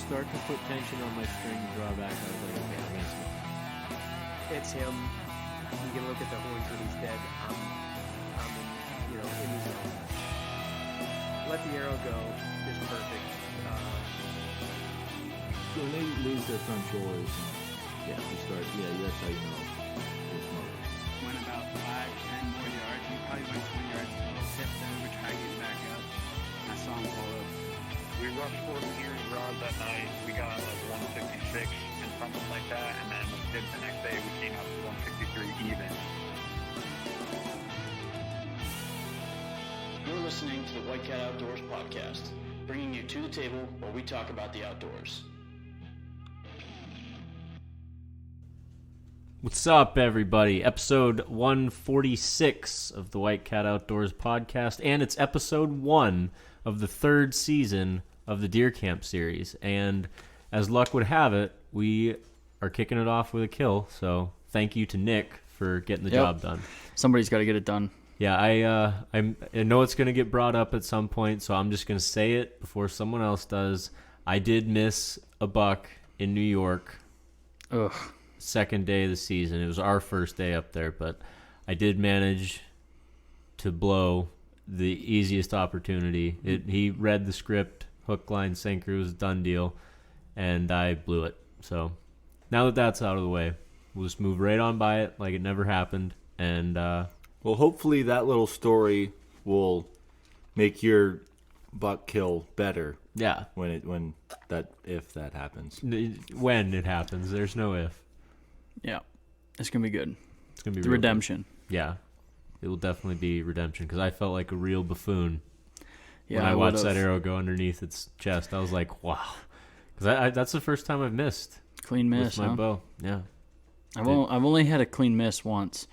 start to put tension on my string drawback, I was like, okay, I'm gonna switch. It's him. You can look at the horns when he's dead. I'm in the zone. Let the arrow go is perfect. So when they lose their front shoulders, that's how you know it's smoking. Went about 5-10 more yards. We probably went 20 yards total. Tipped over, tried to get back up. I saw him fall up. We rushed 4 rods that night. We got like 166 and something like that, and then the next day we came out to 163 even. You're listening to the White Cat Outdoors podcast, bringing you to the table where we talk about the outdoors. What's up, everybody? Episode 146 of the White Cat Outdoors podcast, and it's episode 1 of the 3rd season of the Deer Camp series. And as luck would have it, we are kicking it off with a kill. So thank you to Nick for getting the job done. Somebody's got to get it done. Yeah, I know it's going to get brought up at some point, so I'm just going to say it before someone else does. I did miss a buck in New York. Ugh. Second day of the season. It was our first day up there, but I did manage to blow the easiest opportunity. He read the script, hook, line, sinker, it was a done deal, and I blew it. So now that that's out of the way, we'll just move right on by it like it never happened. And well, hopefully that little story will make your buck kill better. Yeah, if that happens. When it happens, there's no if. Yeah, it's going to be good. It's going to be the redemption. Good. Yeah, it will definitely be redemption because I felt like a real buffoon when I watched that arrow go underneath its chest. I was like, wow. Because that's the first time I've missed. Clean miss, with my bow. Yeah. I've only had a clean miss once,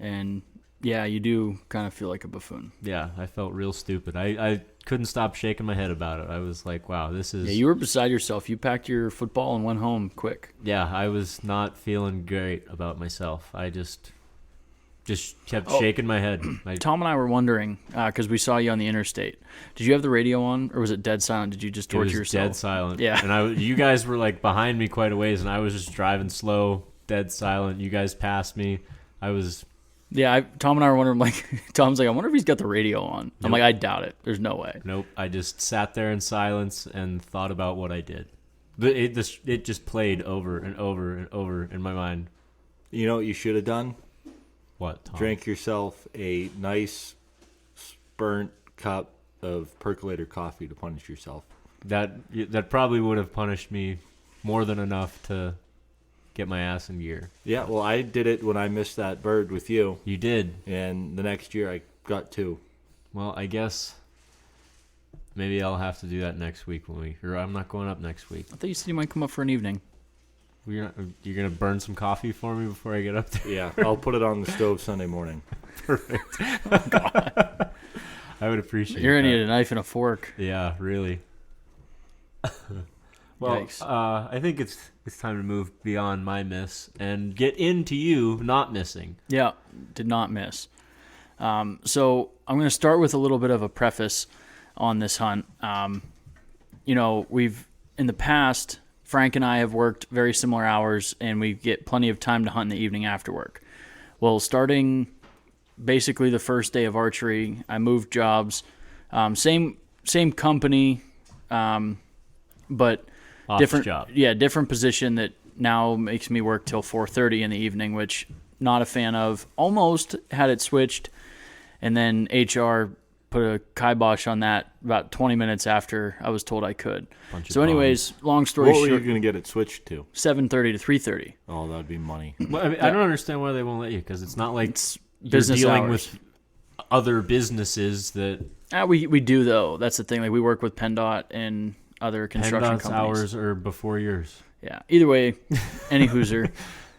and yeah, you do kind of feel like a buffoon. Yeah, I felt real stupid. I couldn't stop shaking my head about it. I was like, wow, this is... Yeah, you were beside yourself. You packed your football and went home quick. Yeah, I was not feeling great about myself. I just kept shaking my head. Tom and I were wondering, because we saw you on the interstate. Did you have the radio on, or was it dead silent? Did you just torture yourself? Dead silent. Yeah. And you guys were like behind me quite a ways, and I was just driving slow, dead silent. You guys passed me. I was... Yeah, Tom and I were wondering, Tom's like, I wonder if he's got the radio on. Nope. I'm like, I doubt it. There's no way. Nope. I just sat there in silence and thought about what I did. But it just played over and over and over in my mind. You know what you should have done? What, Tom? Drank yourself a nice burnt cup of percolator coffee to punish yourself. That probably would have punished me more than enough to get my ass in gear. Yeah, well, I did it when I missed that bird with you. You did. And the next year I got 2. Well, I guess maybe I'll have to do that next week or I'm not going up next week. I thought you said you might come up for an evening. You're going to burn some coffee for me before I get up there? Yeah, I'll put it on the stove Sunday morning. Perfect. Oh, God. I would appreciate You're going to that. need a knife and a fork. Yeah, really. Well, I think it's time to move beyond my miss and get into you not missing. Yeah, did not miss. So I'm going to start with a little bit of a preface on this hunt. We've in the past, Frank and I have worked very similar hours, and we get plenty of time to hunt in the evening after work. Well, starting basically the first day of archery, I moved jobs. Same company, but different job. Yeah, different position that now makes me work till 4:30 in the evening, which not a fan of. Almost had it switched, and then HR put a kibosh on that about 20 minutes after I was told I could. So anyways, long story short. What were you going to get it switched to? 7:30 to 3:30. Oh, that would be money. Well, I don't understand why they won't let you, because it's not like you're business dealing hours. with other businesses that... We do, though. That's the thing. Like, we work with PennDOT and other construction PennDOT's companies. hours are before yours. Yeah. Either way, any hooser,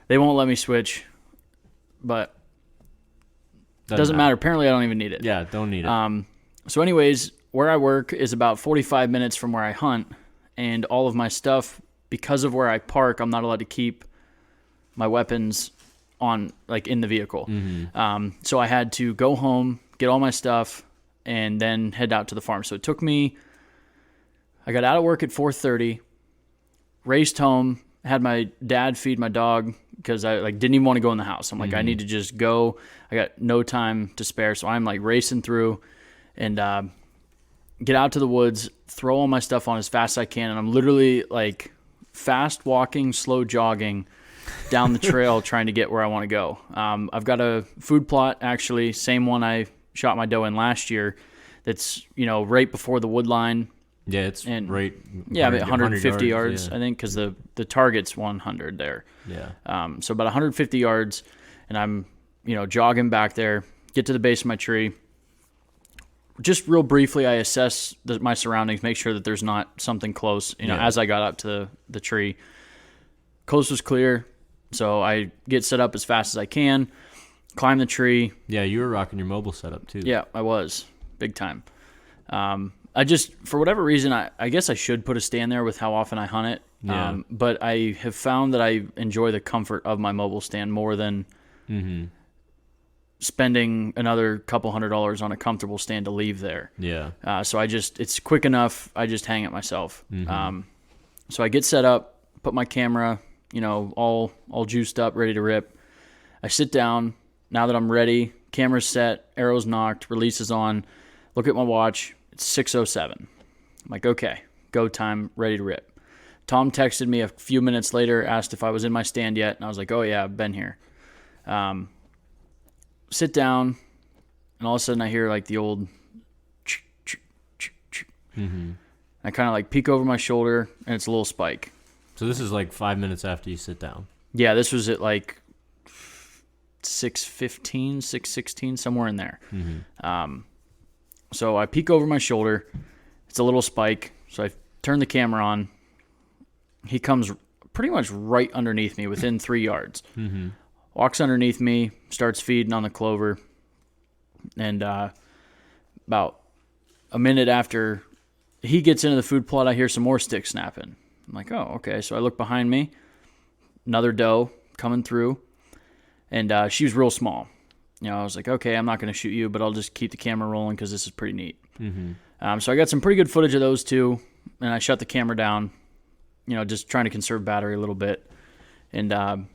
they won't let me switch, but doesn't matter. Apparently, I don't even need it. Yeah, don't need it. So anyways, where I work is about 45 minutes from where I hunt, and all of my stuff, because of where I park, I'm not allowed to keep my weapons on, like, in the vehicle. Mm-hmm. So I had to go home, get all my stuff, and then head out to the farm. So it took me, I got out of work at 4:30, raced home, had my dad feed my dog because I like didn't even want to go in the house. I'm like, I need to just go. I got no time to spare. So I'm like racing through and get out to the woods, throw all my stuff on as fast as I can. And I'm literally like fast walking, slow jogging down the trail trying to get where I want to go. I've got a food plot, actually, same one I shot my doe in last year. That's, right before the wood line. Yeah, it's And- right. Yeah, about 150 yards, yeah. I think, because the target's 100 there. Yeah. So about 150 yards, and I'm, jogging back there, get to the base of my tree. Just real briefly, I assess my surroundings, make sure that there's not something close, Yeah. as I got up to the tree. Coast was clear, so I get set up as fast as I can, climb the tree. Yeah, you were rocking your mobile setup too. Yeah, I was. Big time. I just, for whatever reason, I guess I should put a stand there with how often I hunt it. Yeah. But I have found that I enjoy the comfort of my mobile stand more than spending another couple $100 on a comfortable stand to leave there. Yeah. So it's quick enough. I just hang it myself. So I get set up, put my camera, all juiced up, ready to rip. I sit down. Now that I'm ready, camera's set, arrow's knocked, release is on. Look at my watch. It's 6:07. I'm like, okay, go time, ready to rip. Tom texted me a few minutes later, asked if I was in my stand yet, and I was like, oh yeah, I've been here. Sit down, and all of a sudden I hear like the old I kind of like peek over my shoulder, and it's a little spike. So this is like 5 minutes after you sit down. Yeah, this was at like 6:15, 6:16, somewhere in there. So I peek over my shoulder. It's a little spike. So I turn the camera on. He comes pretty much right underneath me, within 3 yards. Walks underneath me, starts feeding on the clover. And about a minute after he gets into the food plot, I hear some more sticks snapping. I'm like, oh, okay. So I look behind me. Another doe coming through. And she was real small. I was like, okay, I'm not going to shoot you, but I'll just keep the camera rolling because this is pretty neat. So I got some pretty good footage of those two, and I shut the camera down, just trying to conserve battery a little bit. And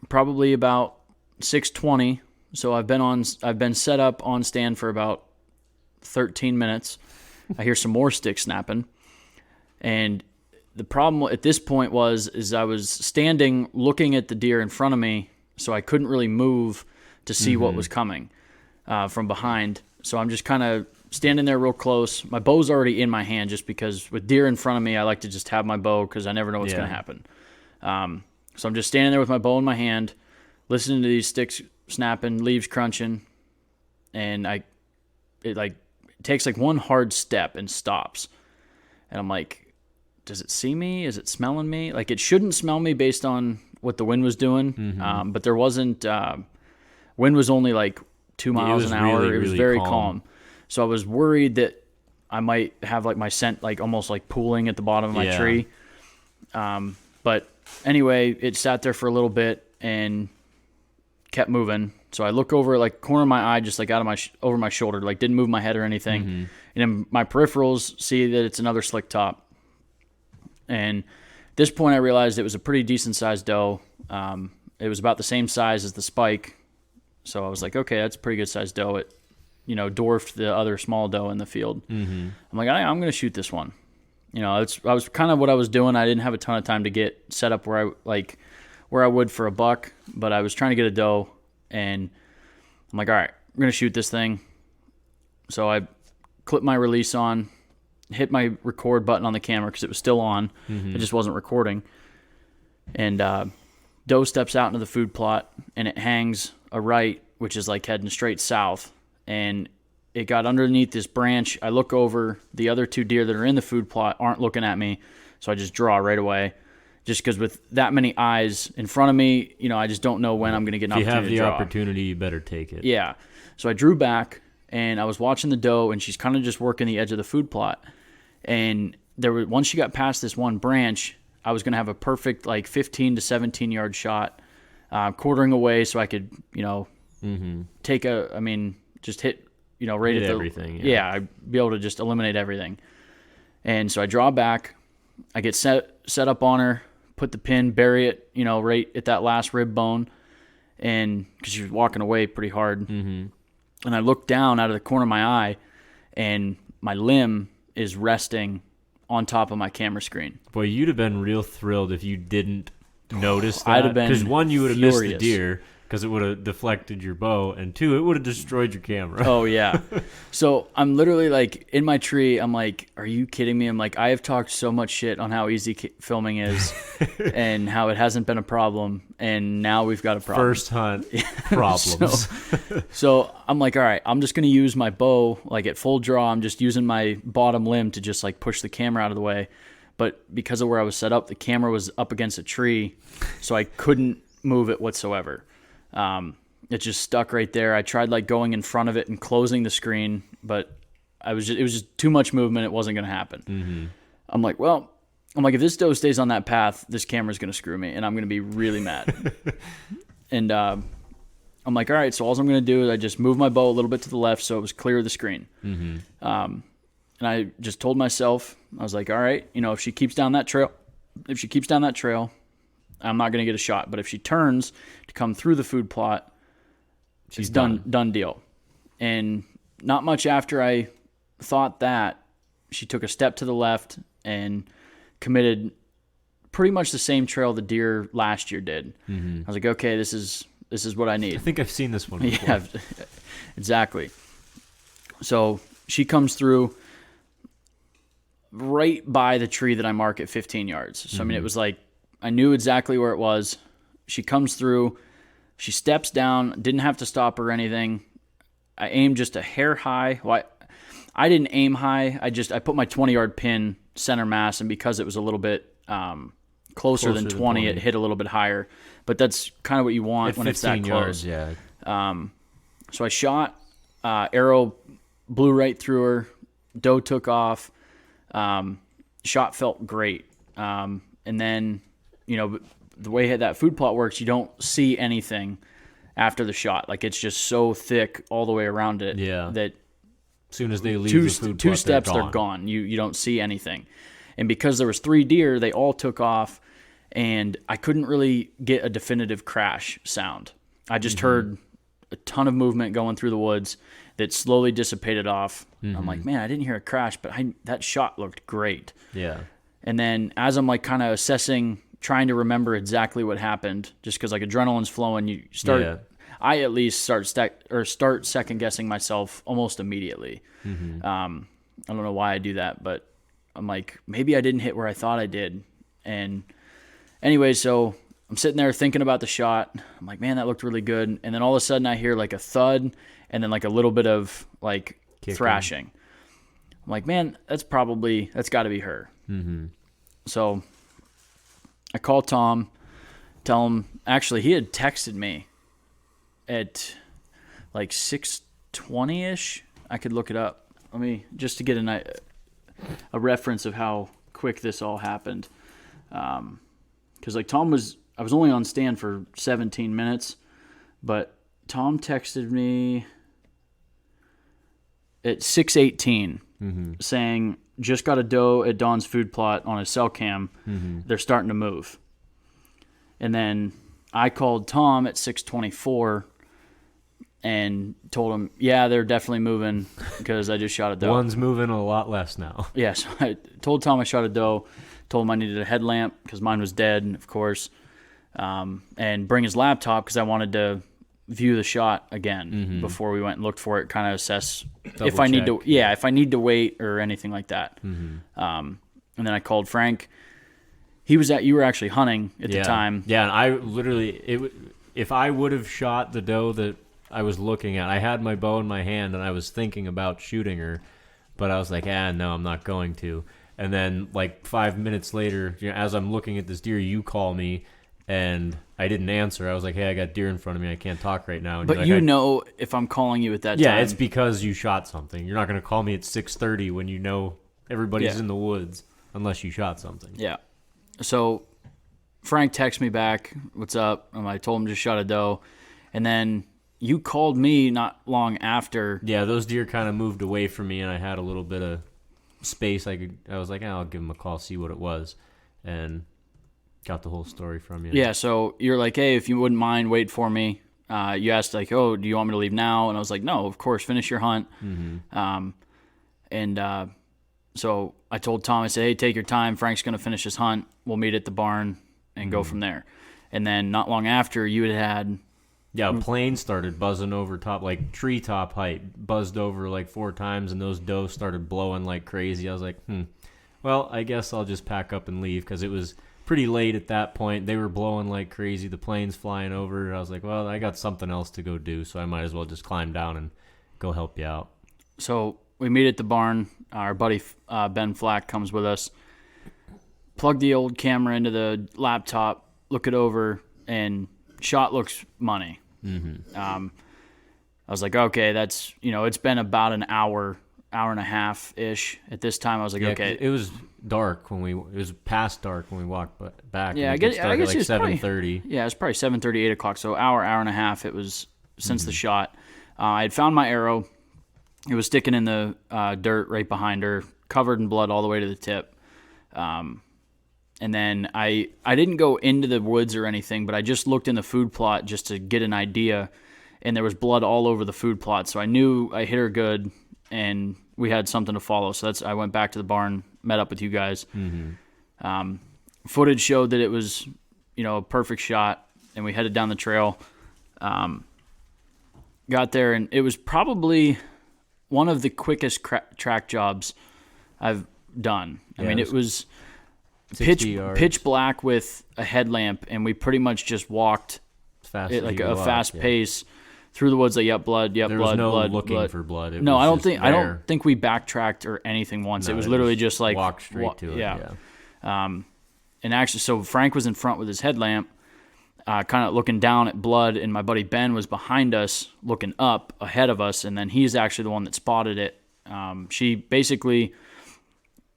probably about 6:20, so I've been set up on stand for about 13 minutes. I hear some more sticks snapping, and the problem at this point is I was standing looking at the deer in front of me, so I couldn't really move to see what was coming from behind. So I'm just kind of standing there real close. My bow's already in my hand just because with deer in front of me, I like to just have my bow because I never know what's going to happen. So I'm just standing there with my bow in my hand, listening to these sticks snapping, leaves crunching, and it takes like one hard step and stops. And I'm like, does it see me? Is it smelling me? Like, it shouldn't smell me based on what the wind was doing, but there wasn't. Wind was only like 2 miles an hour. Really, it was really very calm. calm. So I was worried that I might have like my scent like almost like pooling at the bottom of my tree. But anyway, it sat there for a little bit and kept moving. So I look over like corner of my eye, just like out of my over my shoulder, like didn't move my head or anything. And then my peripherals see that it's another slick top. And at this point, I realized it was a pretty decent sized doe. It was about the same size as the spike. So I was like, okay, that's a pretty good sized doe. It, dwarfed the other small doe in the field. I'm like, I'm going to shoot this one. I was kind of what I was doing. I didn't have a ton of time to get set up where I would for a buck, but I was trying to get a doe, and I'm like, all right, I'm going to shoot this thing. So I clipped my release on, hit my record button on the camera because it was still on. It just wasn't recording. And doe steps out into the food plot, and it hangs a right, which is like heading straight south. And it got underneath this branch. I look over. The other two deer that are in the food plot aren't looking at me, so I just draw right away. Just because with that many eyes in front of me, I just don't know when I'm going to get an If you have opportunity the to draw. opportunity, you better take it. Yeah. So I drew back, and I was watching the doe, and she's kind of just working the edge of the food plot. And once she got past this one branch, I was going to have a perfect 15 to 17 yard shot, quartering away so I could, take just hit, right Hit at the everything. Yeah, I'd be able to just eliminate everything. And so I draw back, I get set up on her, put the pin, bury it, right at that last rib bone, and because she was walking away pretty hard. Mm-hmm. And I look down out of the corner of my eye, and my limb is resting on top of my camera screen. Boy, you'd have been real thrilled if you didn't notice that. I'd have been because one, you would have missed the furious. deer because it would have deflected your bow, and two, it would have destroyed your camera. Oh, yeah. So I'm literally like in my tree. I'm like, are you kidding me? I'm like, I have talked so much shit on how easy filming is and how it hasn't been a problem. And now we've got a problem. First hunt problems. So I'm like, all right, I'm just going to use my bow like at full draw. I'm just using my bottom limb to just like push the camera out of the way. But because of where I was set up, the camera was up against a tree, so I couldn't move it whatsoever. It just stuck right there. I tried like going in front of it and closing the screen, but it was just too much movement. It wasn't going to happen. Mm-hmm. I'm like, if this doe stays on that path, this camera's going to screw me, and I'm going to be really mad. And I'm like, all right, so all I'm going to do is I just move my bow a little bit to the left so it was clear of the screen. Mm-hmm. And I just told myself, I was like, all right, if she keeps down that trail, I'm not going to get a shot. But if she turns to come through the food plot, she's done deal. And not much after I thought that, she took a step to the left and committed pretty much the same trail the deer last year did. Mm-hmm. I was like, okay, this is what I need. I think I've seen this one before. Yeah, exactly. So she comes through right by the tree that I mark at 15 yards. So, I mean, it was like I knew exactly where it was. She comes through. She steps down. Didn't have to stop or anything. I aimed just a hair high. Well, I didn't aim high. I put my 20-yard pin center mass, and because it was a little bit closer than 20, it hit a little bit higher. But that's kind of what you want At when it's that 15 close. yards, yeah. So I shot. Arrow blew right through her. Doe took off. Shot felt great. And then, the way that food plot works, you don't see anything after the shot. Like, it's just so thick all the way around it that as soon as they leave two the food two plot, steps, they're gone. You don't see anything. And because there was 3 deer, they all took off, and I couldn't really get a definitive crash sound. I just heard a ton of movement going through the woods that slowly dissipated off. I'm like, man, I didn't hear a crash, but that shot looked great. Yeah. And then as I'm like kind of assessing, trying to remember exactly what happened, just because like adrenaline's flowing, you start. I at least start second guessing myself almost immediately. Mm-hmm. I don't know why I do that, but I'm like, maybe I didn't hit where I thought I did. And anyway, so I'm sitting there thinking about the shot. I'm like, man, that looked really good. And then all of a sudden I hear like a thud and then like a little bit of like thrashing. I'm like, man, that's got to be her. Mm-hmm. So I call Tom, tell him, actually he had texted me at like 6:20ish. I could look it up. Let me, just to get a reference of how quick this all happened. Because like I was only on stand for 17 minutes, but Tom texted me at 6:18 saying, just got a doe at Don's food plot on a cell cam. They're starting to move. And then I called Tom at 6:24 and told him, yeah, they're definitely moving because I just shot a doe. One's moving a lot less now. Yeah, so I told Tom I shot a doe, told him I needed a headlamp because mine was dead, of course, and bring his laptop because I wanted to view the shot again before we went and looked for it, kind of assess if I need to wait or anything like that. And then I called Frank. You were actually hunting at the time. Yeah, and I literally, if I would have shot the doe that I was looking at, I had my bow in my hand and I was thinking about shooting her, but I was like, no, I'm not going to. And then like 5 minutes later, as I'm looking at this deer, you call me and I didn't answer. I was like, hey, I got deer in front of me. I can't talk right now. And but if I'm calling you at that time. Yeah, it's because you shot something. You're not going to call me at 6:30 when you know everybody's in the woods unless you shot something. Yeah. So Frank texted me back, what's up? And I told him just shot a doe. And then you called me not long after. Yeah, those deer kind of moved away from me, and I had a little bit of space I was like, I'll give him a call, see what it was, and got the whole story from you. Yeah, so you're like, hey, if you wouldn't mind, wait for me. You asked like, oh, do you want me to leave now? And I was like, no, of course, finish your hunt. So I told Tom, I said, hey, take your time. Frank's going to finish his hunt. We'll meet at the barn and go from there. And then not long after, you had Yeah, a plane started buzzing over top, like treetop height, buzzed over like 4 times, and those does started blowing like crazy. I was like, well, I guess I'll just pack up and leave, because it was pretty late at that point. They were blowing like crazy. The plane's flying over. I was like, well, I got something else to go do, so I might as well just climb down and go help you out. So we meet at the barn. Our buddy Ben Flack comes with us. Plug the old camera into the laptop, look it over, and shot looks money. I was like, okay, that's, it's been about an hour and a half ish at this time. I was like, Yeah, okay. 'cause it was dark it was past dark when we walked back. Yeah, and I guess like it was probably 7:30. Yeah, it's probably 7:30, 8 o'clock. So hour and a half it was since the shot. I had found my arrow. It was sticking in the dirt right behind her, covered in blood all the way to the tip. And then I didn't go into the woods or anything, but I just looked in the food plot just to get an idea. And there was blood all over the food plot. So I knew I hit her good, and we had something to follow. So I went back to the barn, met up with you guys. Footage showed that it was, a perfect shot, and we headed down the trail. Got there, and it was probably one of the quickest track jobs I've done. I mean, it was 60 yards. pitch black with a headlamp, and we pretty much just walked Fast at as like you a walk, fast yeah. pace through the woods. Like, yep, blood, yep, There blood, was no blood, looking blood. for blood. It No, was I don't just think I there. don't think we backtracked or anything once. No, it was it literally was just like walk straight to it. Yeah. And actually, so Frank was in front with his headlamp, kind of looking down at blood, and my buddy Ben was behind us, looking up ahead of us, and then he's actually the one that spotted it. She basically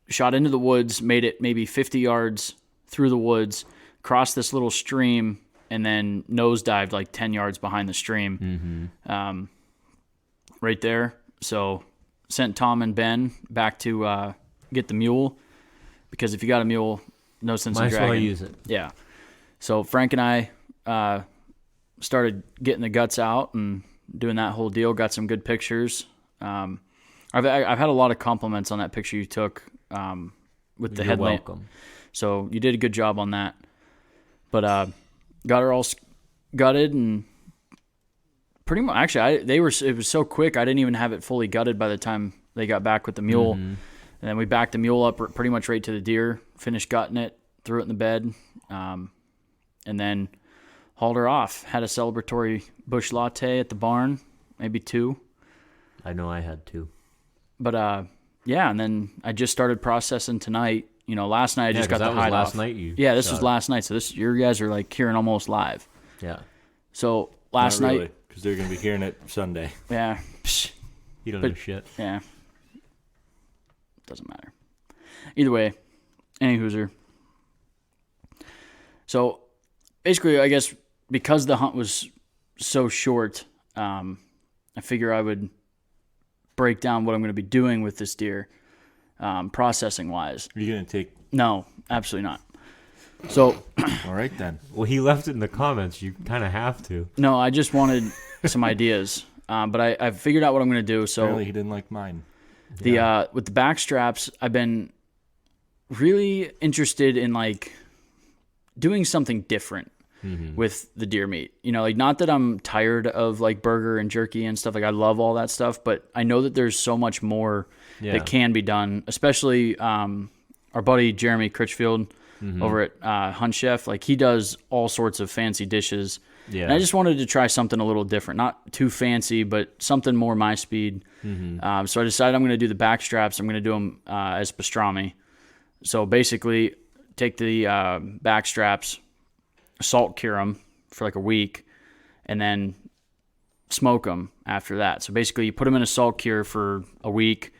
shot into the woods, made it maybe 50 yards through the woods, crossed this little stream, and then nosedived like 10 yards behind the stream. Right there. So sent Tom and Ben back to get the mule, because if you got a mule, no sense Might in as dragging. well use it. Yeah. So Frank and I started getting the guts out and doing that whole deal. Got some good pictures. I've had a lot of compliments on that picture you took with the You're headlamp. welcome. So you did a good job on that. But got her all gutted, and pretty much actually it was so quick I didn't even have it fully gutted by the time they got back with the mule. And then we backed the mule up pretty much right to the deer, finished gutting it, threw it in the bed, and then hauled her off. Had a celebratory bush latte at the barn, maybe 2. I know I had to. But yeah, and then I just started processing tonight. Last night I just got the hide last off. night Yeah, this was last night. So your guys are like hearing almost live. Yeah. So last Not night, really, because they're going to be hearing it Sunday. yeah, You don't But- know shit. yeah, doesn't matter. Either way, any hooser. So basically, I guess because the hunt was so short, I figure I would break down what I'm going to be doing with this deer, processing wise. Are you going to take... No, absolutely not. So All right, then. Well, he left it in the comments. You kind of have to. no, I just wanted some ideas, but I figured out what I'm going to do. So Apparently he didn't like mine. with the back straps, I've been really interested in like doing something different with the deer meat. Like, not that I'm tired of like burger and jerky and stuff. Like, I love all that stuff, but I know that there's so much more that can be done, especially our buddy Jeremy Critchfield over at Hunt Chef. Like, he does all sorts of fancy dishes. Yeah. And I just wanted to try something a little different, not too fancy, but something more my speed. So I decided I'm going to do the back straps. I'm going to do them as pastrami. So basically, take the back straps, salt cure them for like a week, and then smoke them after that. So basically, you put them in a salt cure for a week,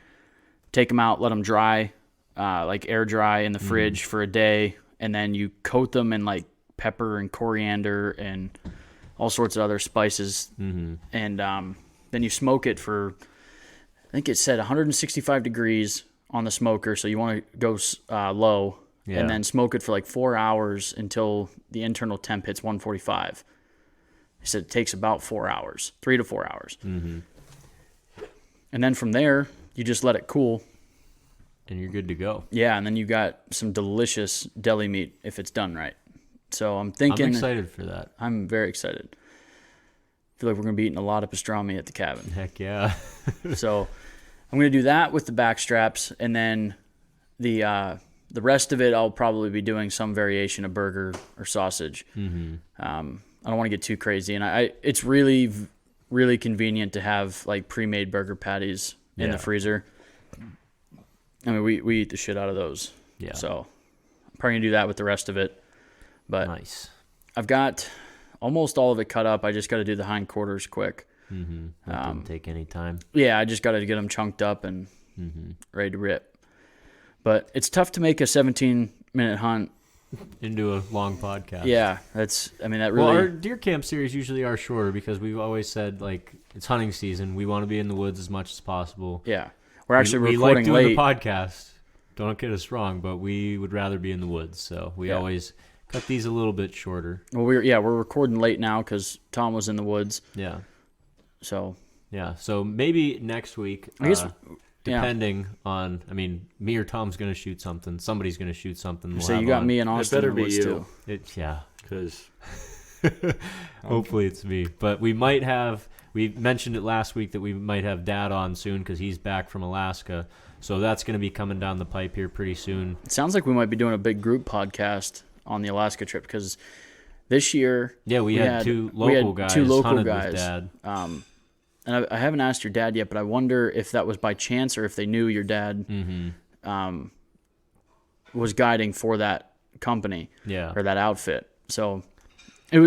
take them out, let them dry, like air dry in the fridge for a day, and then you coat them in like pepper and coriander and all sorts of other spices, and then you smoke it for, I think it said 165 degrees on the smoker, so you want to go low, Yeah. and then smoke it for like 4 hours until the internal temp hits 145. He said it takes about 4 hours, 3 to 4 hours. Mm-hmm. And then from there, you just let it cool. And you're good to go. Yeah, and then you got some delicious deli meat if it's done right. So I'm thinking... I'm excited for that. I'm very excited. I feel like we're going to be eating a lot of pastrami at the cabin. Heck yeah. So I'm going to do that with the back straps, and then the rest of it I'll probably be doing some variation of burger or sausage. Mm-hmm. I don't want to get too crazy, and it's really, really convenient to have like pre-made burger patties in the freezer. I mean, we eat the shit out of those. Yeah. So I'm probably going to do that with the rest of it. But Nice. I've got almost all of it cut up. I just got to do the hindquarters quick. Mm-hmm. That didn't take any time. Yeah, I just got to get them chunked up and ready to rip. But it's tough to make a 17-minute hunt. Into a long podcast. Yeah, that really... Well, our deer camp series usually are shorter because we've always said, like, it's hunting season. We want to be in the woods as much as possible. Yeah. We're actually we recording like doing late. the podcast. Don't get us wrong, but we would rather be in the woods, so we always cut these a little bit shorter. Well, we're recording late now because Tom was in the woods. Yeah. So Yeah. So maybe next week, I guess depending on, I mean, me or Tom's going to shoot something. Somebody's going to shoot something. We'll so have you got on. me and Austin better in the be woods you. too. Yeah. Because Hopefully it's me. But we mentioned it last week that we might have Dad on soon because he's back from Alaska. So that's going to be coming down the pipe here pretty soon. It sounds like we might be doing a big group podcast on the Alaska trip because this year we had two local guys hunted with Dad. And I haven't asked your dad yet, but I wonder if that was by chance or if they knew your dad was guiding for that company or that outfit. So it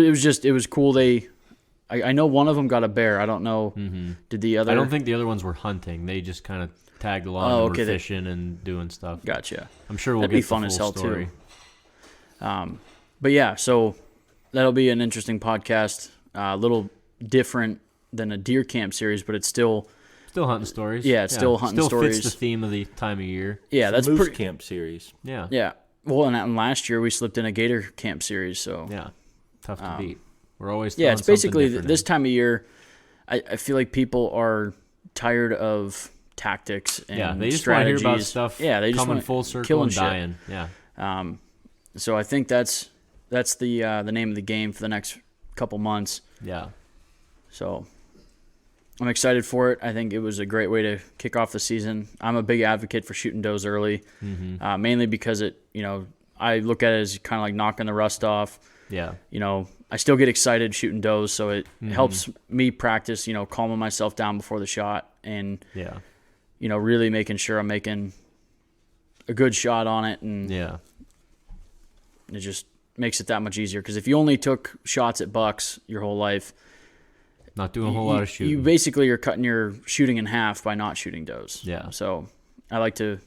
was cool. I know one of them got a bear. I don't know. Did the other? I don't think the other ones were hunting. They just kind of tagged along and were fishing and doing stuff. Gotcha. I'm sure we'll That'd get be the fun full as hell story. Too. But yeah, so that'll be an interesting podcast. A little different than a deer camp series, but it's still hunting stories. Yeah, it's still hunting stories. Fits the theme of the time of year. Yeah, that's Moose pretty Camp series. Yeah. Yeah. Well, and last year we slipped in a gator camp series, so Yeah. Tough to beat. We're always yeah, it's basically this this time of year. I feel like people are tired of tactics and they just want to hear strategies. about stuff. Yeah, they just coming want full circle killing and shit. dying. Yeah. So I think that's the name of the game for the next couple months. Yeah. So I'm excited for it. I think it was a great way to kick off the season. I'm a big advocate for shooting does early, mainly because I look at it as kind of like knocking the rust off. Yeah. I still get excited shooting does, so it helps me practice, calming myself down before the shot and, Yeah. Really making sure I'm making a good shot on it. And Yeah. it just makes it that much easier. Because if you only took shots at bucks your whole life, Not doing a whole lot of shooting. you basically are cutting your shooting in half by not shooting does. Yeah. So I like to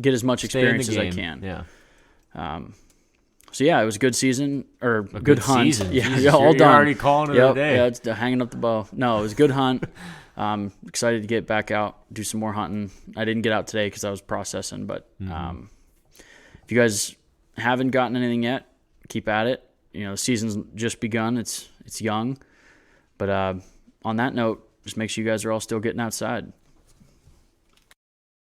get as much Stay in the experience as I game. can. Yeah. So yeah, it was a good season or A good hunt. season. Yeah, Jesus, yeah, all you're done. already calling it a day. Yeah, it's hanging up the bow. No, it was a good hunt. Excited to get back out, do some more hunting. I didn't get out today because I was processing, but if you guys haven't gotten anything yet, keep at it. The season's just begun. It's young, but on that note, just make sure you guys are all still getting outside.